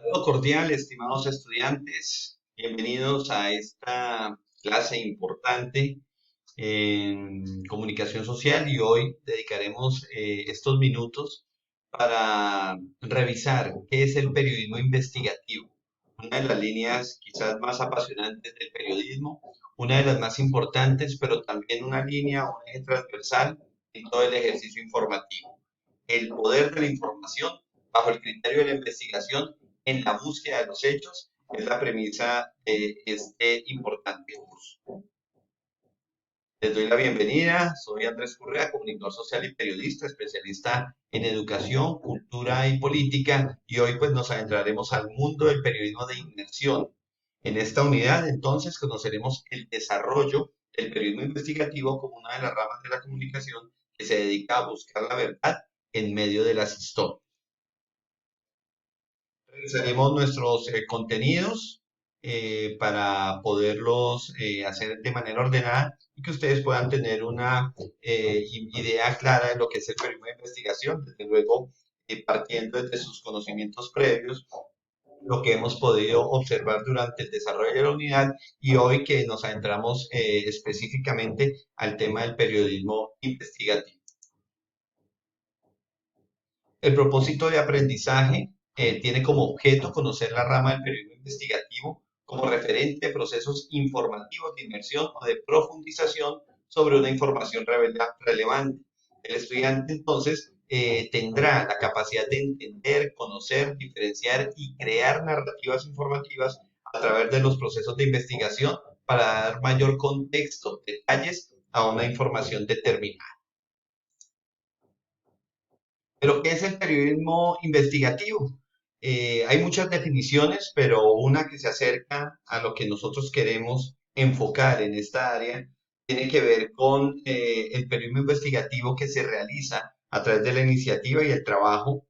Saludo cordial, estimados estudiantes. Bienvenidos a esta clase importante en comunicación social y hoy dedicaremos estos minutos para revisar qué es el periodismo investigativo, una de las líneas quizás más apasionantes del periodismo, una de las más importantes, pero también una línea, un eje transversal en todo el ejercicio informativo. El poder de la información bajo el criterio de la investigación en la búsqueda de los hechos es la premisa de este importante curso. Les doy la bienvenida, soy Andrés Correa, comunicador social y periodista, especialista en educación, cultura y política, y hoy pues nos adentraremos al mundo del periodismo de inmersión. En esta unidad entonces conoceremos el desarrollo del periodismo investigativo como una de las ramas de la comunicación que se dedica a buscar la verdad en medio de las historias. Revisaremos nuestros contenidos para poderlos hacer de manera ordenada y que ustedes puedan tener una idea clara de lo que es el periodismo de investigación, desde luego partiendo desde sus conocimientos previos, lo que hemos podido observar durante el desarrollo de la unidad y hoy que nos adentramos específicamente al tema del periodismo investigativo. El propósito de aprendizaje tiene como objeto conocer la rama del periodismo investigativo como referente de procesos informativos de inmersión o de profundización sobre una información relevante. El estudiante entonces tendrá la capacidad de entender, conocer, diferenciar y crear narrativas informativas a través de los procesos de investigación para dar mayor contexto, detalles a una información determinada. Pero, ¿qué es el periodismo investigativo? Hay muchas definiciones, pero una que se acerca a lo que nosotros queremos enfocar en esta área tiene que ver con el periodismo investigativo que se realiza a través de la iniciativa y el trabajo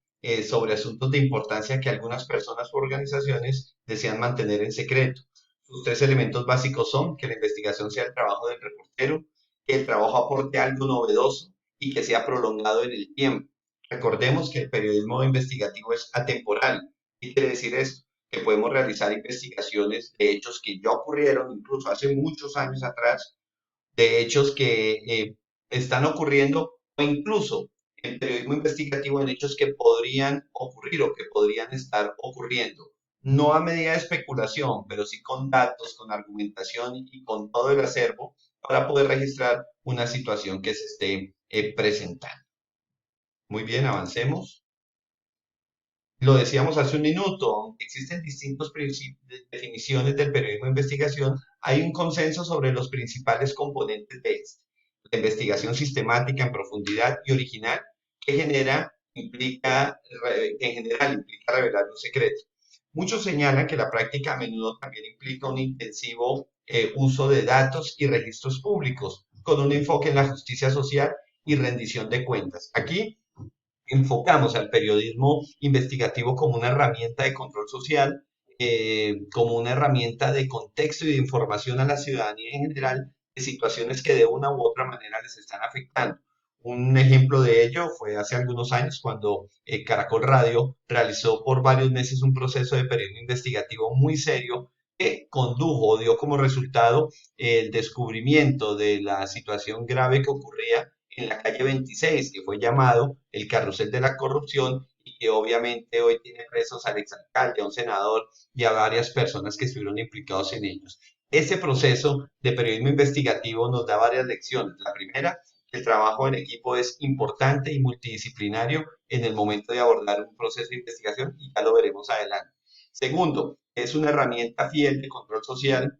sobre asuntos de importancia que algunas personas u organizaciones desean mantener en secreto. Sus tres elementos básicos son que la investigación sea el trabajo del reportero, que el trabajo aporte algo novedoso y que sea prolongado en el tiempo. Recordemos que el periodismo investigativo es atemporal. ¿Qué quiere decir esto? Que podemos realizar investigaciones de hechos que ya ocurrieron incluso hace muchos años atrás, de hechos que están ocurriendo o incluso el periodismo investigativo en hechos que podrían ocurrir o que podrían estar ocurriendo. No a medida de especulación, pero sí con datos, con argumentación y con todo el acervo para poder registrar una situación que se esté presentando. Muy bien, avancemos. Lo decíamos hace un minuto, aunque existen distintas definiciones del periodismo de investigación, hay un consenso sobre los principales componentes de este. La investigación sistemática en profundidad y original que en general implica revelar un secreto. Muchos señalan que la práctica a menudo también implica un intensivo uso de datos y registros públicos, con un enfoque en la justicia social y rendición de cuentas. Aquí enfocamos al periodismo investigativo como una herramienta de control social, como una herramienta de contexto y de información a la ciudadanía en general de situaciones que de una u otra manera les están afectando. Un ejemplo de ello fue hace algunos años cuando Caracol Radio realizó por varios meses un proceso de periodismo investigativo muy serio que condujo, dio como resultado el descubrimiento de la situación grave que ocurría en la calle 26, que fue llamado el carrusel de la corrupción y que obviamente hoy tiene presos al exalcalde, a un senador y a varias personas que estuvieron implicados en ellos. Ese proceso de periodismo investigativo nos da varias lecciones. La primera, el trabajo en equipo es importante y multidisciplinario en el momento de abordar un proceso de investigación y ya lo veremos adelante. Segundo, es una herramienta fiel de control social,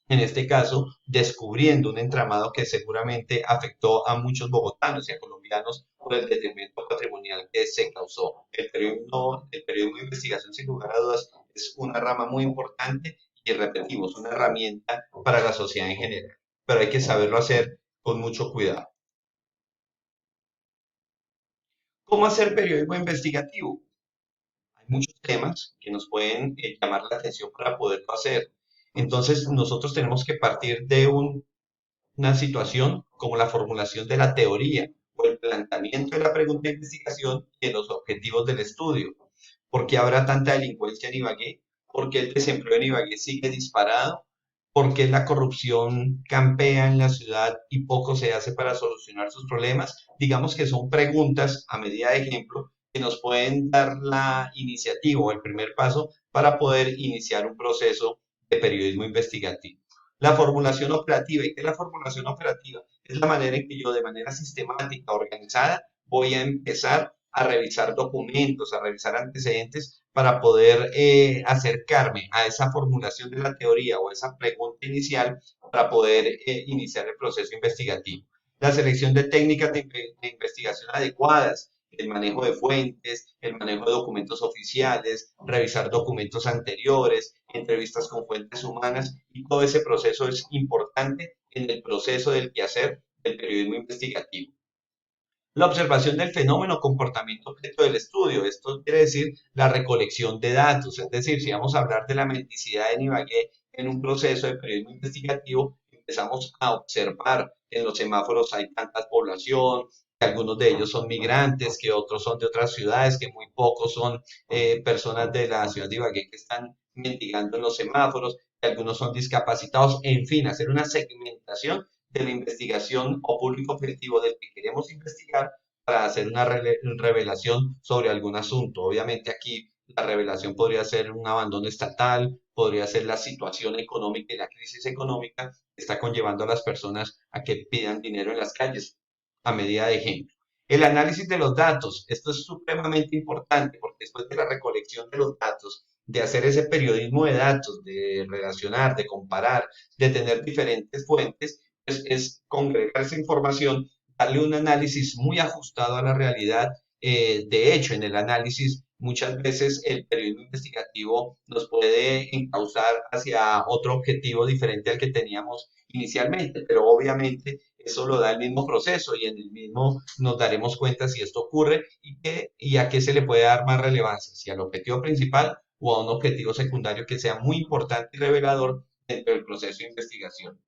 en este caso, descubriendo un entramado que seguramente afectó a muchos bogotanos y a colombianos por el detrimento patrimonial que se causó. El periodismo de investigación, sin lugar a dudas, es una rama muy importante y repetimos, una herramienta para la sociedad en general, pero hay que saberlo hacer con mucho cuidado. ¿Cómo hacer periodismo investigativo? Hay muchos temas que nos pueden llamar la atención para poderlo hacer. Entonces, nosotros tenemos que partir de una situación como la formulación de la teoría o el planteamiento de la pregunta de investigación y de los objetivos del estudio. ¿Por qué habrá tanta delincuencia en Ibagué? ¿Por qué el desempleo en Ibagué sigue disparado? ¿Por qué la corrupción campea en la ciudad y poco se hace para solucionar sus problemas? Digamos que son preguntas a medida de ejemplo que nos pueden dar la iniciativa o el primer paso para poder iniciar un proceso de periodismo investigativo. La formulación operativa. ¿Y qué es la formulación operativa? Es la manera en que yo de manera sistemática, organizada, voy a empezar a revisar documentos, a revisar antecedentes para poder acercarme a esa formulación de la teoría o esa pregunta inicial para poder iniciar el proceso investigativo. La selección de técnicas de investigación adecuadas, el manejo de fuentes, el manejo de documentos oficiales, revisar documentos anteriores, entrevistas con fuentes humanas, y todo ese proceso es importante en el proceso del quehacer del periodismo investigativo. La observación del fenómeno comportamiento objeto del estudio. Esto quiere decir la recolección de datos. Es decir, si vamos a hablar de la mendicidad en Ibagué en un proceso de periodismo investigativo, empezamos a observar que en los semáforos hay tanta población, que algunos de ellos son migrantes, que otros son de otras ciudades, que muy pocos son personas de la ciudad de Ibagué que están mendigando en los semáforos, que algunos son discapacitados, en fin, hacer una segmentación de la investigación o público objetivo del que queremos investigar para hacer una revelación sobre algún asunto. Obviamente aquí la revelación podría ser un abandono estatal, podría ser la situación económica y la crisis económica que está conllevando a las personas a que pidan dinero en las calles, a medida de ejemplo. El análisis de los datos, esto es supremamente importante porque después de la recolección de los datos, de hacer ese periodismo de datos, de relacionar, de comparar, de tener diferentes fuentes, es congregar esa información, darle un análisis muy ajustado a la realidad. De hecho, en el análisis muchas veces el periodismo investigativo nos puede encauzar hacia otro objetivo diferente al que teníamos inicialmente, pero obviamente eso lo da el mismo proceso y en el mismo nos daremos cuenta si esto ocurre y a qué se le puede dar más relevancia, si al objetivo principal o a un objetivo secundario que sea muy importante y revelador dentro del proceso de investigación.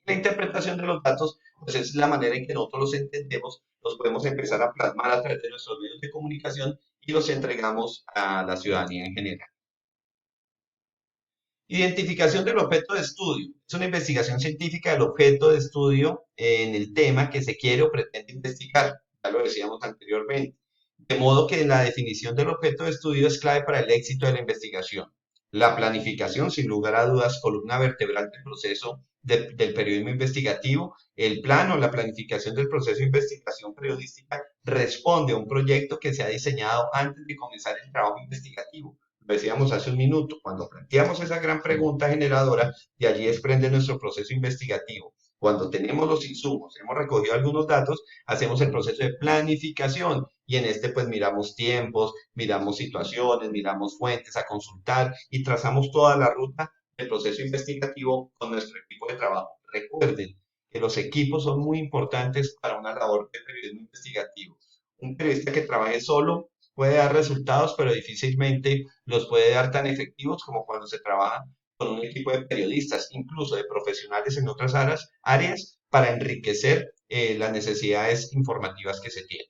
La interpretación de los datos, pues es la manera en que nosotros los entendemos, los podemos empezar a plasmar a través de nuestros medios de comunicación y los entregamos a la ciudadanía en general. Identificación del objeto de estudio. Es una investigación científica del objeto de estudio en el tema que se quiere o pretende investigar. Ya lo decíamos anteriormente. De modo que la definición del objeto de estudio es clave para el éxito de la investigación. La planificación, sin lugar a dudas, columna vertebral del proceso del periodismo investigativo. El plano, la planificación del proceso de investigación periodística responde a un proyecto que se ha diseñado antes de comenzar el trabajo investigativo. Lo decíamos hace un minuto, cuando planteamos esa gran pregunta generadora, de allí desprende nuestro proceso investigativo. Cuando tenemos los insumos, hemos recogido algunos datos, hacemos el proceso de planificación y en este pues miramos tiempos, miramos situaciones, miramos fuentes a consultar y trazamos toda la ruta del proceso investigativo con nuestro equipo de trabajo. Recuerden que los equipos son muy importantes para una labor de periodismo investigativo. Un periodista que trabaje solo puede dar resultados, pero difícilmente los puede dar tan efectivos como cuando se trabaja con un equipo de periodistas, incluso de profesionales en otras áreas, para enriquecer las necesidades informativas que se tienen.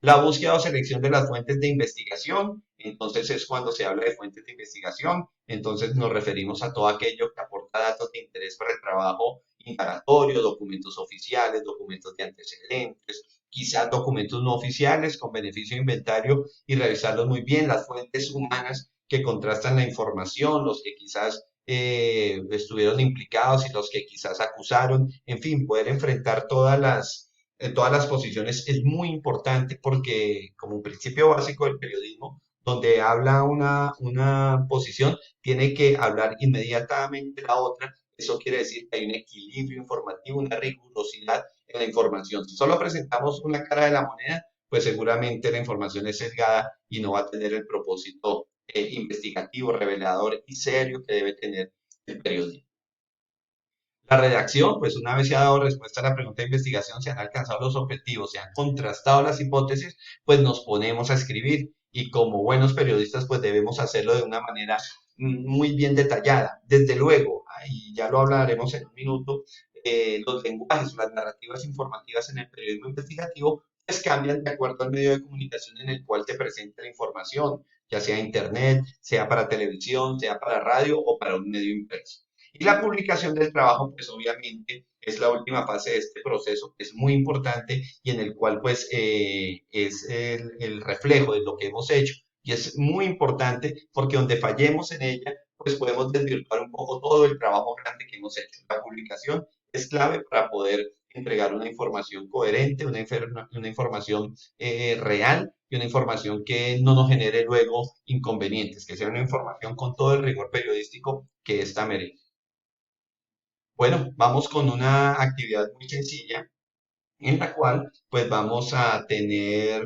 La búsqueda o selección de las fuentes de investigación, entonces es cuando se habla de fuentes de investigación, entonces nos referimos a todo aquello que aporta datos de interés para el trabajo indagatorio, documentos oficiales, documentos de antecedentes, quizás documentos no oficiales con beneficio de inventario y revisarlos muy bien, las fuentes humanas que contrastan la información, los que quizás estuvieron implicados y los que quizás acusaron, en fin, poder enfrentar todas las posiciones es muy importante porque como un principio básico del periodismo, donde habla una posición, tiene que hablar inmediatamente la otra. Eso quiere decir que hay un equilibrio informativo, una rigurosidad en la información. Si solo presentamos una cara de la moneda, pues seguramente la información es sesgada y no va a tener el propósito investigativo, revelador y serio que debe tener el periodismo. La redacción, pues una vez se ha dado respuesta a la pregunta de investigación, se han alcanzado los objetivos, se han contrastado las hipótesis, pues nos ponemos a escribir y como buenos periodistas, pues debemos hacerlo de una manera muy bien detallada. Desde luego, y ya lo hablaremos en un minuto, los lenguajes, las narrativas informativas en el periodismo investigativo, pues cambian de acuerdo al medio de comunicación en el cual te presenta la información. ya sea internet, sea para televisión, sea para radio o para un medio impreso. Y la publicación del trabajo, pues obviamente es la última fase de este proceso, que es muy importante y en el cual pues es el reflejo de lo que hemos hecho. Y es muy importante porque donde fallemos en ella, pues podemos desvirtuar un poco todo el trabajo grande que hemos hecho. La publicación es clave para poder entregar una información coherente, una información real y una información que no nos genere luego inconvenientes, que sea una información con todo el rigor periodístico que esta merece. Bueno, vamos con una actividad muy sencilla en la cual pues vamos a tener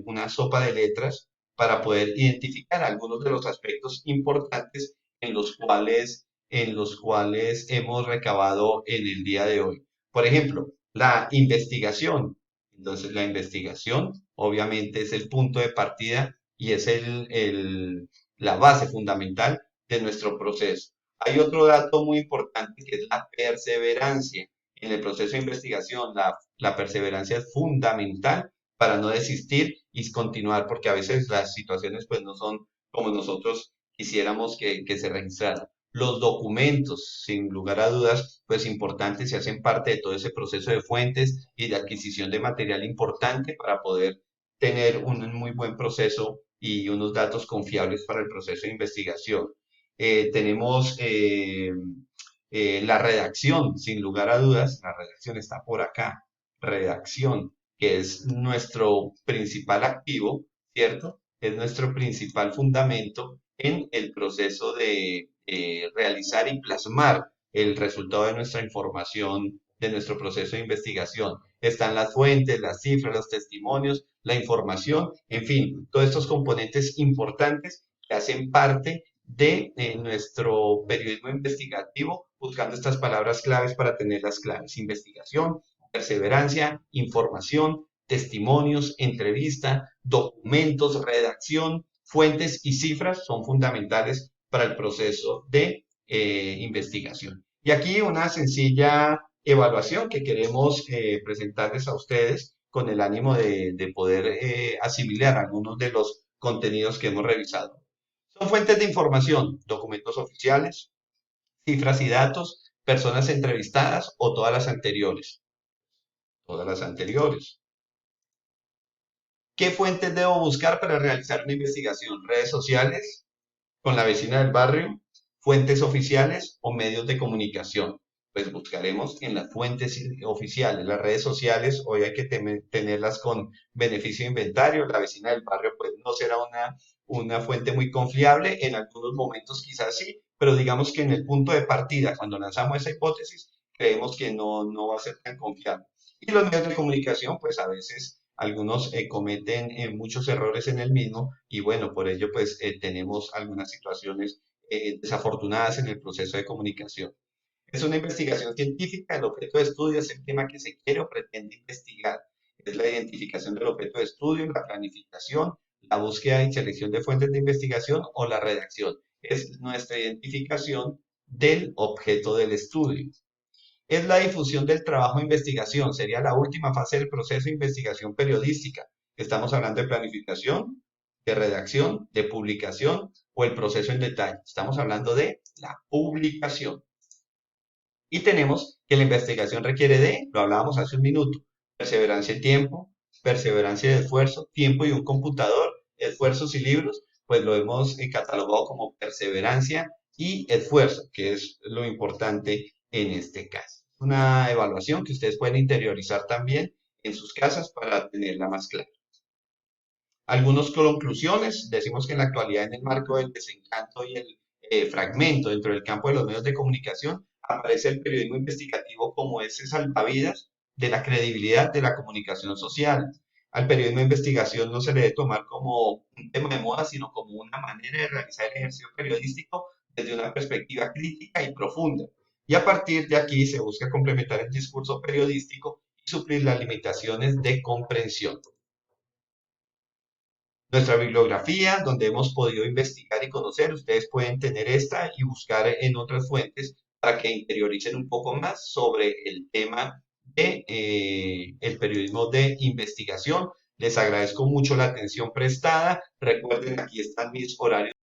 una sopa de letras para poder identificar algunos de los aspectos importantes en los cuales hemos recabado en el día de hoy. Por ejemplo, la investigación. Entonces, la investigación obviamente es el punto de partida y es la base fundamental de nuestro proceso. Hay otro dato muy importante que es la perseverancia en el proceso de investigación. La perseverancia es fundamental para no desistir y continuar, porque a veces las situaciones pues no son como nosotros quisiéramos que se registraran. Los documentos, sin lugar a dudas, pues importantes y hacen parte de todo ese proceso de fuentes y de adquisición de material importante para poder tener un muy buen proceso y unos datos confiables para el proceso de investigación. Tenemos la redacción, sin lugar a dudas, la redacción está por acá. Redacción, que es nuestro principal activo, ¿cierto? Es nuestro principal fundamento en el proceso de realizar y plasmar el resultado de nuestra información, de nuestro proceso de investigación. Están las fuentes, las cifras, los testimonios, la información, en fin, todos estos componentes importantes que hacen parte de nuestro periodismo investigativo, buscando estas palabras claves para tenerlas claras. Investigación, perseverancia, información, testimonios, entrevista, documentos, redacción, fuentes y cifras son fundamentales para el proceso de investigación. Y aquí una sencilla evaluación que queremos presentarles a ustedes con el ánimo de poder asimilar algunos de los contenidos que hemos revisado. Son fuentes de información, documentos oficiales, cifras y datos, personas entrevistadas o todas las anteriores. Todas las anteriores. ¿Qué fuentes debo buscar para realizar una investigación? Redes sociales, con la vecina del barrio, fuentes oficiales o medios de comunicación. Pues buscaremos en las fuentes oficiales, las redes sociales, hoy hay que tenerlas con beneficio de inventario, la vecina del barrio pues no será una fuente muy confiable, en algunos momentos quizás sí, pero digamos que en el punto de partida, cuando lanzamos esa hipótesis, creemos que no va a ser tan confiable. Y los medios de comunicación, pues a veces algunos cometen muchos errores en el mismo y bueno, por ello pues tenemos algunas situaciones desafortunadas en el proceso de comunicación. Es una investigación científica, el objeto de estudio es el tema que se quiere o pretende investigar. Es la identificación del objeto de estudio, la planificación, la búsqueda y selección de fuentes de investigación o la redacción. Es nuestra identificación del objeto del estudio. Es la difusión del trabajo de investigación, sería la última fase del proceso de investigación periodística. Estamos hablando de planificación, de redacción, de publicación o el proceso en detalle. Estamos hablando de la publicación. Y tenemos que la investigación requiere lo hablábamos hace un minuto, perseverancia y tiempo, perseverancia y esfuerzo, tiempo y un computador, esfuerzos y libros, pues lo hemos catalogado como perseverancia y esfuerzo, que es lo importante en este caso. Una evaluación que ustedes pueden interiorizar también en sus casas para tenerla más clara. Algunas conclusiones, decimos que en la actualidad en el marco del desencanto y el fragmento dentro del campo de los medios de comunicación, aparece el periodismo investigativo como ese salvavidas de la credibilidad de la comunicación social. Al periodismo de investigación no se le debe tomar como un tema de moda, sino como una manera de realizar el ejercicio periodístico desde una perspectiva crítica y profunda. Y a partir de aquí se busca complementar el discurso periodístico y suplir las limitaciones de comprensión. Nuestra bibliografía, donde hemos podido investigar y conocer, ustedes pueden tener esta y buscar en otras fuentes para que interioricen un poco más sobre el tema de el periodismo de investigación. Les agradezco mucho la atención prestada. Recuerden, aquí están mis horarios